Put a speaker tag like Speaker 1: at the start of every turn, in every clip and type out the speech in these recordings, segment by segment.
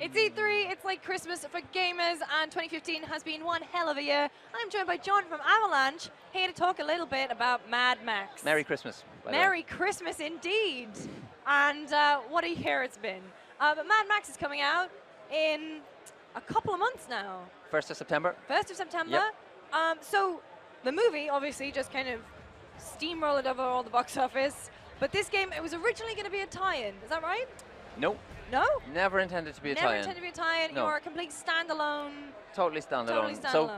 Speaker 1: It's E3, it's like Christmas for gamers, and 2015 has been one hell of a year. I'm joined by John from Avalanche, here to talk a little bit about Mad Max.
Speaker 2: Merry Christmas, by the way.
Speaker 1: Merry Christmas indeed. And what a year it's been. But Mad Max is coming out in a couple of months now.
Speaker 2: 1st of September.
Speaker 1: 1st of September.
Speaker 2: Yep.
Speaker 1: So the movie obviously just kind of steamrolled over all the box office. But this game, it was originally going to be a tie-in, is that right?
Speaker 2: Nope.
Speaker 1: No?
Speaker 2: Never intended to be a tie-in.
Speaker 1: Never intended to be a tie-in.
Speaker 2: No.
Speaker 1: You are a complete standalone.
Speaker 2: Totally standalone.
Speaker 1: Totally standalone.
Speaker 2: So,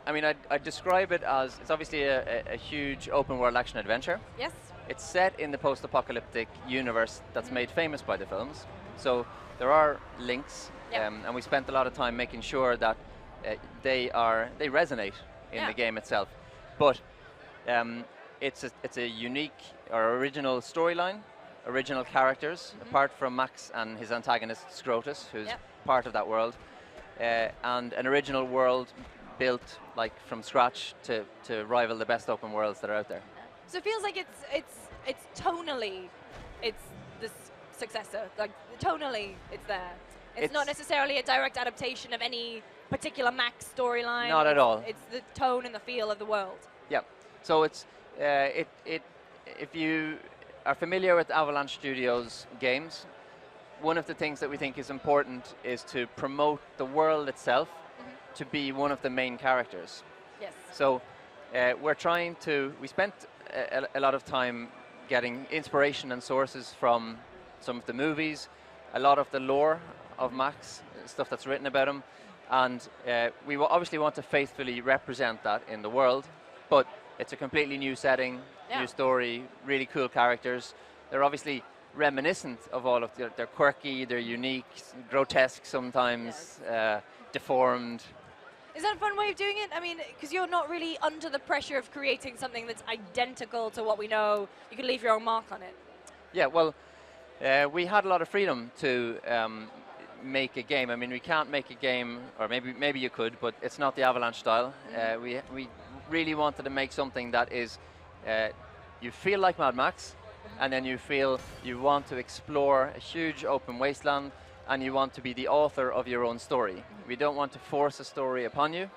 Speaker 2: I mean, I'd describe it as, it's obviously a huge open world action adventure.
Speaker 1: Yes.
Speaker 2: It's set in the post-apocalyptic universe that's made famous by the films. So there are links, and we spent a lot of time making sure that they resonate in the game itself. But it's a unique or original storyline, original characters, apart from Max and his antagonist Scrotus, who's part of that world, and an original world built like from scratch to rival the best open worlds that are out there.
Speaker 1: So it feels like it's tonally, it's the successor. Like tonally, it's there. It's not necessarily a direct adaptation of any particular Max storyline.
Speaker 2: Not at all.
Speaker 1: It's the tone and the feel of the world.
Speaker 2: Yeah. So it's if you are familiar with Avalanche Studio's games, one of the things that we think is important is to promote the world itself to be one of the main characters.
Speaker 1: Yes.
Speaker 2: So we spent a lot of time getting inspiration and sources from some of the movies, a lot of the lore of Max, stuff that's written about him, and we obviously want to faithfully represent that in the world, but it's a completely new setting, new story, really cool characters. They're obviously reminiscent of all of they're quirky, they're unique, grotesque sometimes, deformed.
Speaker 1: Is that a fun way of doing it? I mean, because you're not really under the pressure of creating something that's identical to what we know. You can leave your own mark on it. Yeah,
Speaker 2: well, we had a lot of freedom to make a game. I mean, we can't make a game, or maybe you could, but it's not the Avalanche style. We really wanted to make something that is, you feel like Mad Max, and then you feel you want to explore a huge open wasteland, and you want to be the author of your own story. We don't want to force a story upon you.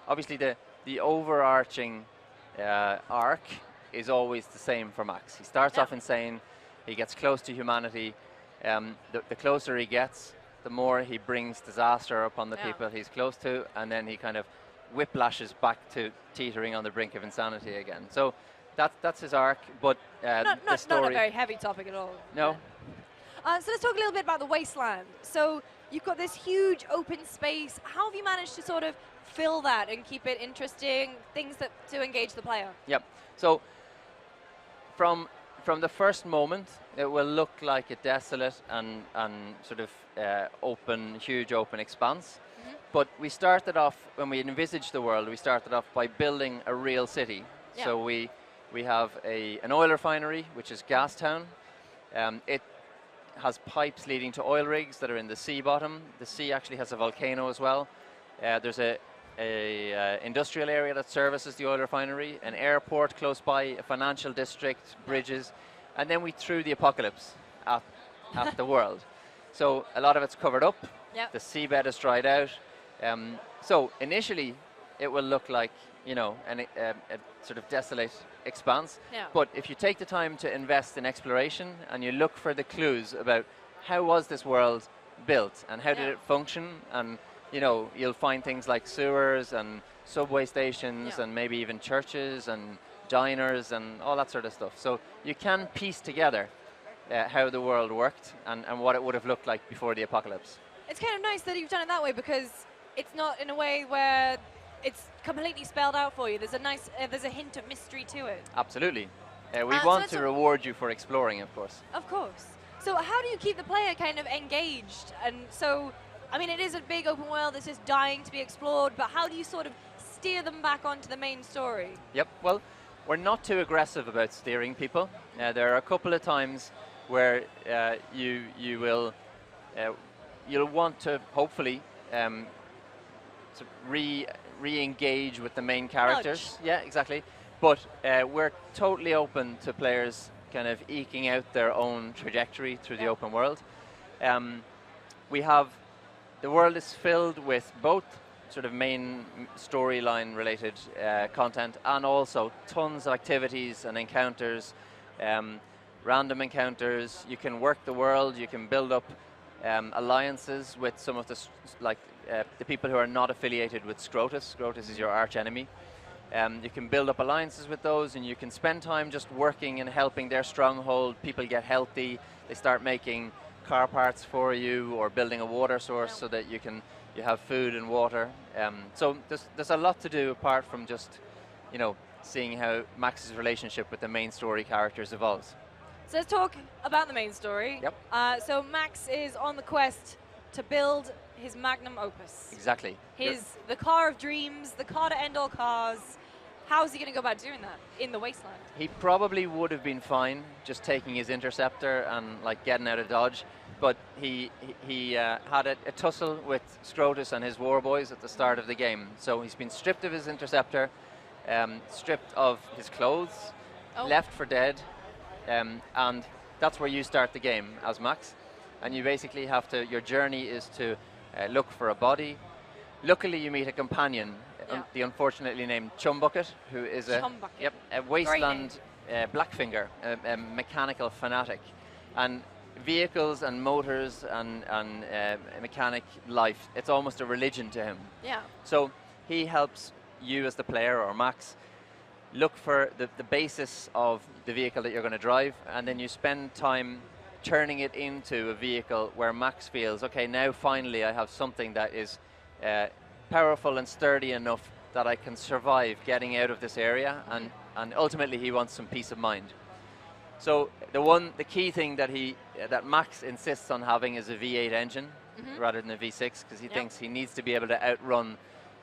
Speaker 2: Obviously, the overarching arc is always the same for Max. He starts off insane, he gets close to humanity. The closer he gets, the more he brings disaster upon the people he's close to, and then he kind of whiplashes back to teetering on the brink of insanity again. So that's his arc, but the story...
Speaker 1: Not a very heavy topic at all.
Speaker 2: No.
Speaker 1: So let's talk a little bit about the wasteland. So you've got this huge open space. How have you managed to sort of fill that and keep it interesting, things to engage the player?
Speaker 2: Yep. So from the first moment, it will look like a desolate and sort of huge open expanse. But we started off, when we envisaged the world, we started off by building a real city. Yeah. So we have an oil refinery, which is Gastown. It has pipes leading to oil rigs that are in the sea bottom. The sea actually has a volcano as well. There's a industrial area that services the oil refinery, an airport close by, a financial district, bridges, and then we threw the apocalypse at the world. So a lot of it's covered up. Yep. The seabed is dried out. So initially, it will look like, you know, a sort of desolate expanse. Yeah. But if you take the time to invest in exploration and you look for the clues about how was this world built and how did it function, and you know, you'll find things like sewers and subway stations and maybe even churches and diners and all that sort of stuff. So you can piece together how the world worked and what it would have looked like before the apocalypse.
Speaker 1: It's kind of nice that you've done it that way, because it's not in a way where it's completely spelled out for you. There's a hint of mystery to it.
Speaker 2: Absolutely. We want to reward you for exploring, of course.
Speaker 1: Of course. So how do you keep the player kind of engaged? And so, I mean, it is a big open world that's just dying to be explored, but how do you sort of steer them back onto the main story?
Speaker 2: Yep. Well, we're not too aggressive about steering people. There are a couple of times where you'll want to hopefully re-engage with the main characters. Yeah, exactly. But we're totally open to players kind of eking out their own trajectory through the open world. we have, the world is filled with both sort of main storyline related content and also tons of activities and encounters, random encounters. You can work the world, you can build up alliances with some of the, the people who are not affiliated with Scrotus. Scrotus is your arch enemy. You can build up alliances with those, and you can spend time just working and helping their stronghold. People get healthy, they start making car parts for you, or building a water source so that you have food and water. So there's a lot to do apart from just, seeing how Max's relationship with the main story characters evolves.
Speaker 1: So let's talk about the main story.
Speaker 2: Yep.
Speaker 1: So Max is on the quest to build his Magnum Opus.
Speaker 2: Exactly.
Speaker 1: The car of dreams, the car to end all cars. How is he going to go about doing that in the wasteland?
Speaker 2: He probably would have been fine just taking his interceptor and getting out of Dodge, but he had a tussle with Scrotus and his war boys at the start of the game. So he's been stripped of his interceptor, stripped of his clothes, left for dead, and that's where you start the game as Max. And you basically have to, your journey is to look for a body. Luckily you meet a companion, the unfortunately named Chumbucket, who is a wasteland blackfinger, a mechanical fanatic. And vehicles and motors and mechanic life, it's almost a religion to him.
Speaker 1: Yeah.
Speaker 2: So he helps you as the player, or Max, look for the basis of the vehicle that you're going to drive, and then you spend time turning it into a vehicle where Max feels, okay, now finally I have something that is powerful and sturdy enough that I can survive getting out of this area, and ultimately he wants some peace of mind. So the key thing that Max insists on having is a V8 engine rather than a V6, because he thinks he needs to be able to outrun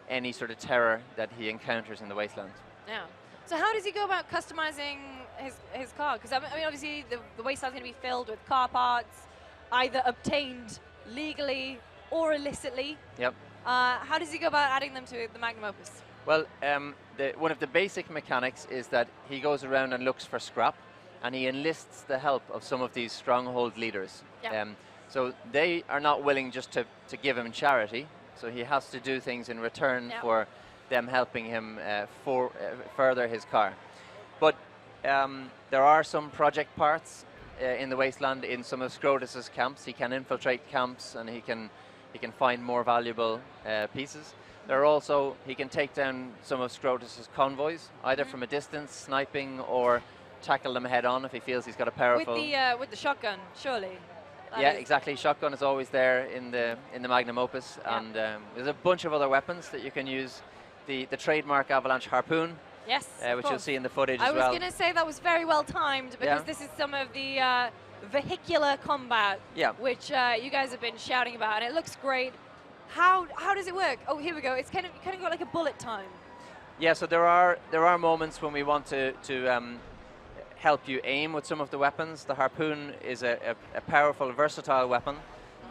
Speaker 2: any sort of terror that he encounters in the wasteland.
Speaker 1: Yeah. So how does he go about customizing his car? Because I mean, obviously the wasteland's going to be filled with car parts, either obtained legally or illicitly.
Speaker 2: Yep.
Speaker 1: How does he go about adding them to the Magnum Opus?
Speaker 2: Well, one of the basic mechanics is that he goes around and looks for scrap, and he enlists the help of some of these stronghold leaders.
Speaker 1: Yep.
Speaker 2: So they are not willing just to give him charity, so he has to do things in return for them helping him further his car. But there are some project parts in the wasteland in some of Scrotus's camps. He can infiltrate camps, and he can find more valuable pieces. There are also, he can take down some of Scrotus's convoys, either from a distance, sniping, or tackle them head on if he feels he's got a powerful...
Speaker 1: With the shotgun, surely.
Speaker 2: Yeah, exactly. Shotgun is always there in the Magnum Opus, and there's a bunch of other weapons that you can use. The trademark Avalanche harpoon,
Speaker 1: yes,
Speaker 2: which you'll see in the footage
Speaker 1: as well.
Speaker 2: I
Speaker 1: was going to say that was very well timed, because this is some of the vehicular combat, which you guys have been shouting about, and it looks great. How does it work? Oh, here we go. It's kind of got like a bullet time. Yeah, so
Speaker 2: there are moments when we want to help you aim with some of the weapons. The harpoon is a powerful, versatile weapon.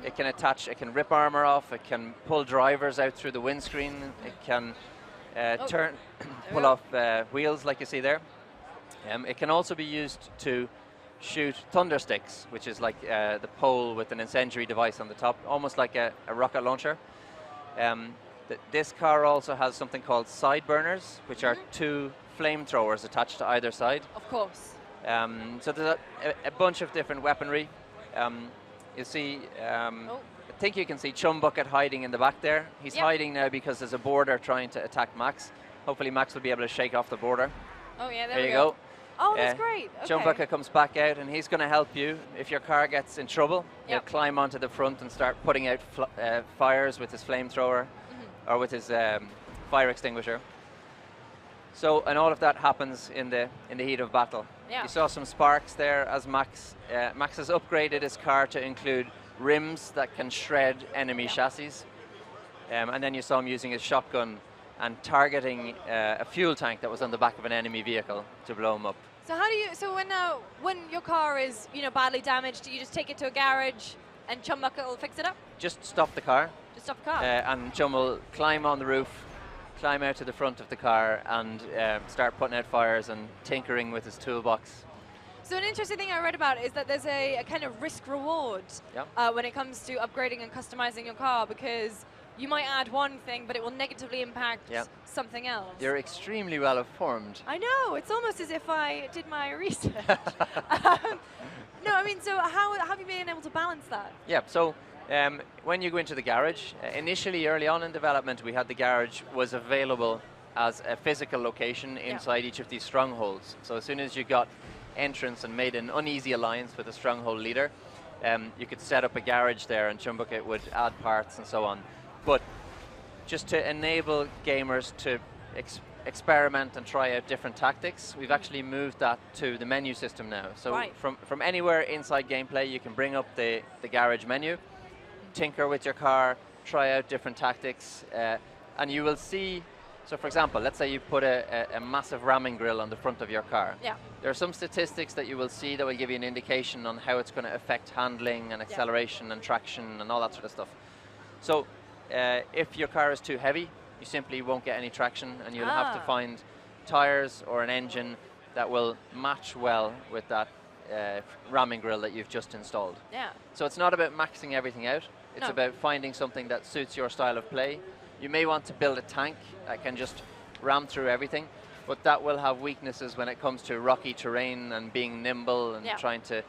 Speaker 2: It can attach, it can rip armor off, it can pull drivers out through the windscreen, it can pull off wheels like you see there. It can also be used to shoot thundersticks, which is like the pole with an incendiary device on the top, almost like a rocket launcher. This car also has something called side burners, which are two flamethrowers attached to either side.
Speaker 1: Of course.
Speaker 2: So there's a bunch of different weaponry. You see, I think you can see Chumbucket hiding in the back there. He's hiding now because there's a boarder trying to attack Max. Hopefully Max will be able to shake off the boarder.
Speaker 1: Oh yeah,
Speaker 2: there you go.
Speaker 1: Oh, that's great. Okay.
Speaker 2: Chumbucket comes back out, and he's going to help you if your car gets in trouble. He'll climb onto the front and start putting out fires with his flamethrower or with his fire extinguisher. So, and all of that happens in the heat of battle. You saw some sparks there as Max has upgraded his car to include rims that can shred enemy chassis. And then you saw him using his shotgun and targeting a fuel tank that was on the back of an enemy vehicle to blow him up.
Speaker 1: So how do you, so when your car is, badly damaged, do you just take it to a garage and Chumbucket will fix it up?
Speaker 2: Just stop the car.
Speaker 1: Just stop the car?
Speaker 2: And Chum will climb on the roof, climb out to the front of the car, and start putting out fires and tinkering with his toolbox.
Speaker 1: So an interesting thing I read about is that there's a kind of risk reward when it comes to upgrading and customizing your car, because you might add one thing, but it will negatively impact something else.
Speaker 2: You're extremely well informed.
Speaker 1: I know, it's almost as if I did my research. No, I mean, so how have you been able to balance that?
Speaker 2: Yeah, so when you go into the garage, initially early on in development, we had the garage was available as a physical location inside each of these strongholds. So as soon as you got entrance and made an uneasy alliance with a stronghold leader, you could set up a garage there and Chumbucket would add parts and so on. But just to enable gamers to experiment and try out different tactics, we've actually moved that to the menu system now. So from anywhere inside gameplay, you can bring up the garage menu, tinker with your car, try out different tactics, and you will see. So for example, let's say you put a massive ramming grill on the front of your car. Yeah. There are some statistics that you will see that will give you an indication on how it's going to affect handling and acceleration and traction and all that sort of stuff. So if your car is too heavy, you simply won't get any traction, and you'll have to find tires or an engine that will match well with that ramming grill that you've just installed. Yeah. So it's not about maxing everything out. It's about finding something that suits your style of play. You may want to build a tank that can just ram through everything, but that will have weaknesses when it comes to rocky terrain and being nimble and trying to,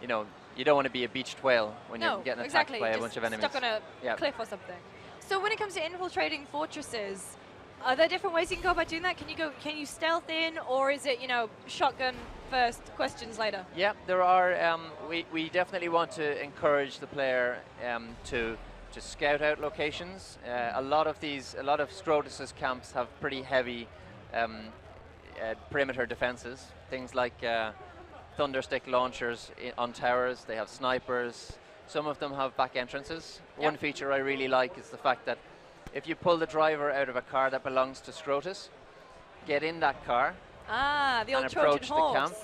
Speaker 2: you know, you don't want to be a beached whale when you're getting attacked by a bunch of enemies.
Speaker 1: Stuck on a cliff or something. So when it comes to infiltrating fortresses, are there different ways you can go about doing that? Can you stealth in, or is it, you know, shotgun first, questions later? Yeah,
Speaker 2: there are. We definitely want to encourage the player to scout out locations. A lot of Scrotus's camps have pretty heavy perimeter defenses. Things like thunderstick launchers on towers. They have snipers. Some of them have back entrances. One feature I really like is the fact that if you pull the driver out of a car that belongs to Scrotus, get in that car
Speaker 1: the old
Speaker 2: and
Speaker 1: Trojan
Speaker 2: approach
Speaker 1: horse.
Speaker 2: the camp.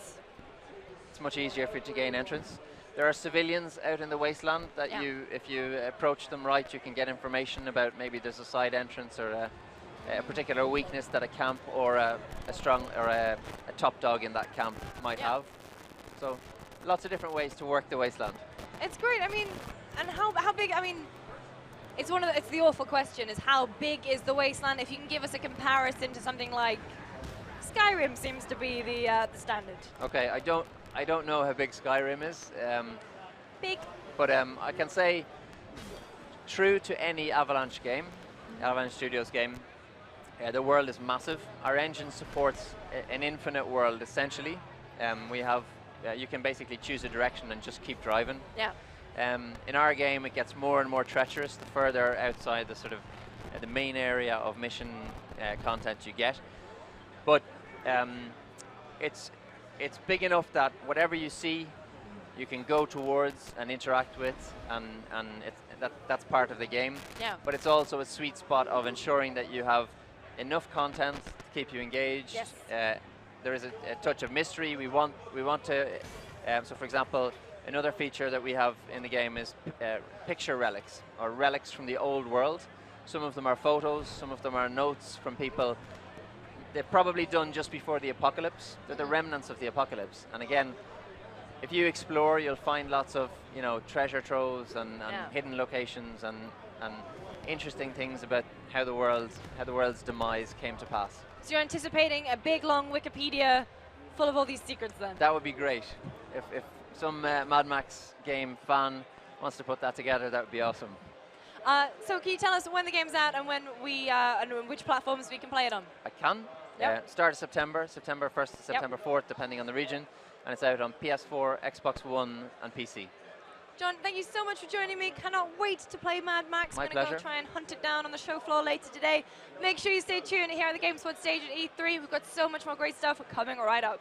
Speaker 2: It's much easier for you to gain entrance. There are civilians out in the wasteland that if you approach them right, you can get information about maybe there's a side entrance or a particular weakness that a camp or a top dog in that camp might have. So lots of different ways to work the wasteland.
Speaker 1: It's great. I mean, and how big? I mean, it's the awful question: is how big is the wasteland? If you can give us a comparison to something like Skyrim, seems to be the standard.
Speaker 2: Okay, I don't know how big Skyrim is.
Speaker 1: Big.
Speaker 2: But I can say, true to any Avalanche game, Avalanche Studios game, the world is massive. Our engine supports an infinite world, essentially. We have, you can basically choose a direction and just keep driving. Yeah. In our game, it gets more and more treacherous the further outside the sort of the main area of mission content you get. But it's big enough that whatever you see, you can go towards and interact with, and that's part of the game. Yeah. But it's also a sweet spot of ensuring that you have enough content to keep you engaged. Yes. There is a touch of mystery. We want to. So, for example, another feature that we have in the game is picture relics, or relics from the old world. Some of them are photos. Some of them are notes from people. They're probably done just before the apocalypse. They're the remnants of the apocalypse. And again, if you explore, you'll find lots of treasure troves and hidden locations and interesting things about how the world's demise came to pass.
Speaker 1: So you're anticipating a big long Wikipedia full of all these secrets then?
Speaker 2: That would be great. If some Mad Max game fan wants to put that together, that would be awesome.
Speaker 1: So can you tell us when the game's out and when and which platforms we can play it on?
Speaker 2: I can. Start of September 1st to September 4th, depending on the region. And it's out on PS4, Xbox One, and PC.
Speaker 1: John, thank you so much for joining me. Cannot wait to play Mad Max.
Speaker 2: My
Speaker 1: pleasure. I'm going to go try and hunt it down on the show floor later today. Make sure you stay tuned here at the GameSpot stage at E3. We've got so much more great stuff coming right up.